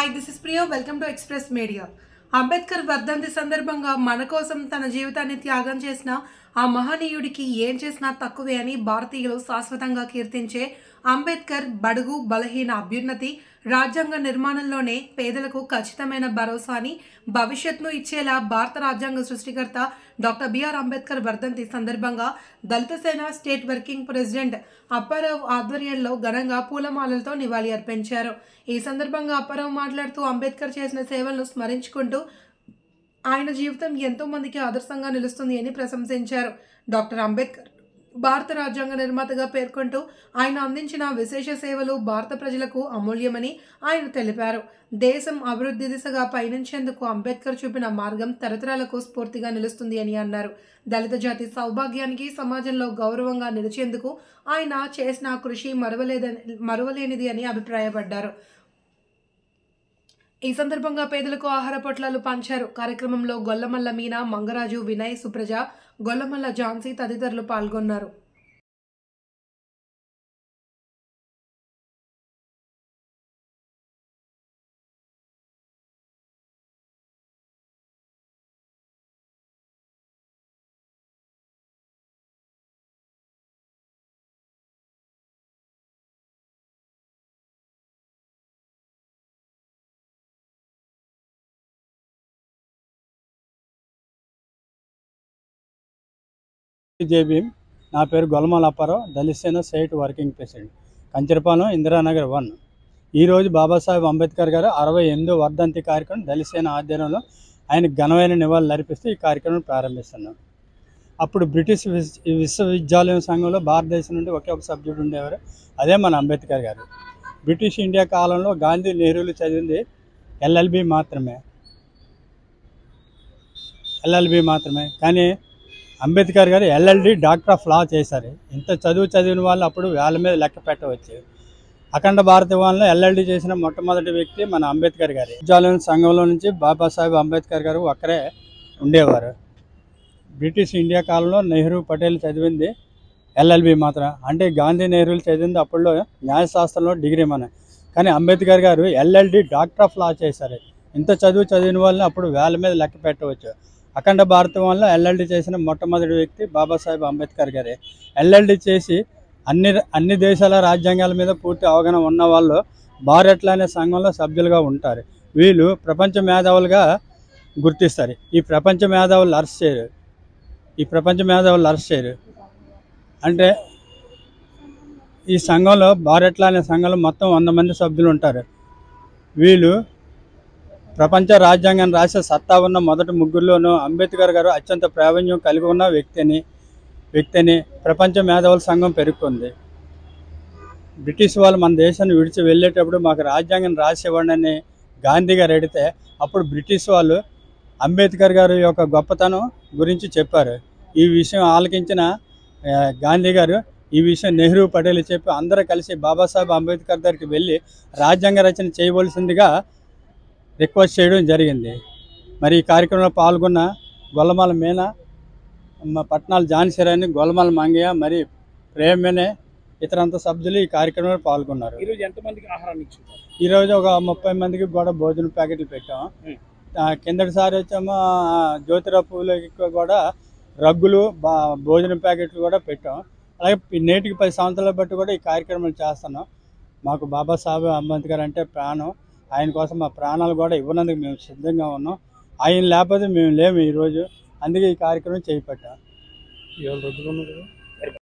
Hi this is Priya welcome to express media. Ambedkar వర్ధంతి సందర్భంగా మన కోసం తన జీవితాన్ని త్యాగం చేసిన ఆ మహనీయుడికి ఏం చేసినా తక్కువే అని భారతీయులు శాశ్వతంగా కీర్తించే అంబేద్కర్ బడుగు బలహీన అభ్యున్నతి రాజ్యాంగ నిర్మాణంలోనే పేదలకు ఖచ్చితమైన భరోసా అని భవిష్యత్తును ఇచ్చేలా భారత రాజ్యాంగ సృష్టికర్త డాక్టర్ బిఆర్ అంబేద్కర్ వర్ధంతి సందర్భంగా దళిత సేన స్టేట్ వర్కింగ్ ప్రెసిడెంట్ అప్పారావు ఆధ్వర్యంలో ఘనంగా పూలమాలలతో నివాళి అర్పించారు. ఈ సందర్భంగా అప్పారావు మాట్లాడుతూ అంబేద్కర్ చేసిన సేవలను స్మరించుకుంటూ ఆయన జీవితం ఎంతో మందికి ఆదర్శంగా నిలుస్తుంది అని ప్రశంసించారు. డాక్టర్ అంబేద్కర్ భారత రాజ్యాంగ నిర్మాతగా పేర్కొంటూ ఆయన అందించిన విశేష సేవలు భారత ప్రజలకు అమూల్యమని ఆయన తెలిపారు. దేశం అభివృద్ధి దిశగా పయనించేందుకు అంబేద్కర్ చూపిన మార్గం తరతరాలకు స్ఫూర్తిగా నిలుస్తుంది అని అన్నారు. దళిత జాతి సౌభాగ్యానికి సమాజంలో గౌరవంగా నిలిచేందుకు ఆయన చేసిన కృషి మరువలేనిది అని అభిప్రాయపడ్డారు. ఈ సందర్భంగా పేదలకు ఆహార పొట్లాలు పంచారు. కార్యక్రమంలో గొల్లమల్ల మీనా, మంగరాజు, వినయ్, సుప్రజ, గొల్లమల్ల ఝాన్సీ తదితరులు పాల్గొన్నారు. జై భీమ్. నా పేరు గొల్లమల్ల అప్పారావు, దళిత సేన state working president, Kancharapalem, Indiranagar 1. ఈరోజు బాబాసాహెబ్ అంబేద్కర్ గారు 68వ వర్ధంతి కార్యక్రమం దళిత సేన ఆధ్వర్యంలో ఆయన ఘనమైన నివాళులు అర్పిస్తూ ఈ కార్యక్రమం ప్రారంభిస్తున్నాం. అప్పుడు బ్రిటిష్ విశ్వవిద్యాలయం సంఘంలో భారతదేశం నుండి ఒకే ఒక సబ్జెక్ట్ ఉండేవారు, అదే మన అంబేద్కర్ గారు. బ్రిటిష్ ఇండియా కాలంలో గాంధీ, నెహ్రూలు చదివింది ఎల్ఎల్బి మాత్రమే. కానీ అంబేద్కర్ గారు ఎల్ఎల్డి డాక్టర్ ఆఫ్ లా చేశారు. ఇంత చదివిన వాళ్ళు అప్పుడు వేల మీద లెక్క పెట్టవచ్చు. అఖండ భారతదేశంలో ఎల్ఎల్డి చేసిన మొట్టమొదటి వ్యక్తి మన అంబేద్కర్ గారు. విద్యాలయం సంఘంలో నుంచి బాబాసాహెబ్ అంబేద్కర్ గారు ఒక్కరే ఉండేవారు. బ్రిటిష్ ఇండియా కాలంలో నెహ్రూ, పటేల్ చదివింది ఎల్ఎల్బి మాత్రం. అంటే గాంధీ, నెహ్రూలు చదివింది అప్పుడులో న్యాయశాస్త్రంలో డిగ్రీ కానీ అంబేద్కర్ గారు ఎల్ఎల్డి డాక్టర్ ఆఫ్ లా చేశారు. ఇంత చదివిన వాళ్ళని అప్పుడు వేల మీద లెక్క పెట్టవచ్చు. అఖండ భారతంలో ఎల్ఎల్డి చేసిన మొట్టమొదటి వ్యక్తి బాబాసాహెబ్ అంబేద్కర్ గారే. ఎల్ఎల్డి చేసి అన్ని దేశాల రాజ్యాంగాల మీద పూర్తి అవగాహన ఉన్న వాళ్ళు భారత్ల అనే సంఘంలో సభ్యులుగా ఉంటారు. వీళ్ళు ప్రపంచ మేధావులుగా గుర్తిస్తారు. ఈ ప్రపంచ మేధావులు అరెస్ట్ చేయరు. అంటే ఈ సంఘంలో భారత్ల అనే సంఘంలో మొత్తం 100 మంది సభ్యులు ఉంటారు. వీళ్ళు ప్రపంచ రాజ్యాంగాన్ని రాసే సత్తా ఉన్న మొదటి ముగ్గురులోనూ అంబేద్కర్ గారు అత్యంత ప్రావీణ్యం కలిగి ఉన్న వ్యక్తిని ప్రపంచ మేధావుల సంఘం పేర్కొంది. బ్రిటిష్ వాళ్ళు మన దేశాన్ని విడిచి వెళ్ళేటప్పుడు మాకు రాజ్యాంగం రాసేవాడని గాంధీ గారు అడిగితే అప్పుడు బ్రిటిష్ వాళ్ళు అంబేద్కర్ గారు యొక్క గొప్పతనం గురించి చెప్పారు. ఈ విషయం ఆలకించిన గాంధీ గారు ఈ విషయం నెహ్రూ, పటేల్ చెప్పి అందరూ కలిసి బాబాసాహెబ్ అంబేద్కర్ దగ్గరికి వెళ్ళి రాజ్యాంగ రచన చేయవలసిందిగా రిక్వెస్ట్ చేయడం జరిగింది. మరి ఈ కార్యక్రమంలో పాల్గొన్న గొల్లమల్ల మీనా, పట్నాల ఝాన్సీ, గొల్లమల్ల మంగయ్య, మరి ప్రేమనే ఇతరంత సభ్యులు ఈ కార్యక్రమంలో పాల్గొన్నారు. ఈరోజు ఎంతమందికి ఆహారాన్ని ఇచ్చారు? ఈరోజు ఒక 30 మందికి కూడా భోజన ప్యాకెట్లు పెట్టాం. కిందటిసారి వచ్చామో జ్యోతిరావు పూలకి కూడా రగ్గులు, భోజన ప్యాకెట్లు కూడా పెట్టాం. అలాగే నేటికి 10 సంవత్సరాల బట్టి కూడా ఈ కార్యక్రమాలు చేస్తున్నాం. మాకు బాబాసాహెబ్ అంబేద్కర్ అంటే ప్రాణం. ఆయన కోసం మా ప్రాణాలు కూడా ఇవ్వనందుకు మేము సిద్ధంగా ఉన్నాం. ఆయన లేకపోతే మేము లేము ఈరోజు. అందుకే ఈ కార్యక్రమం చేపట్టాం. ఇవాళ రద్దుకున్నారు కదా.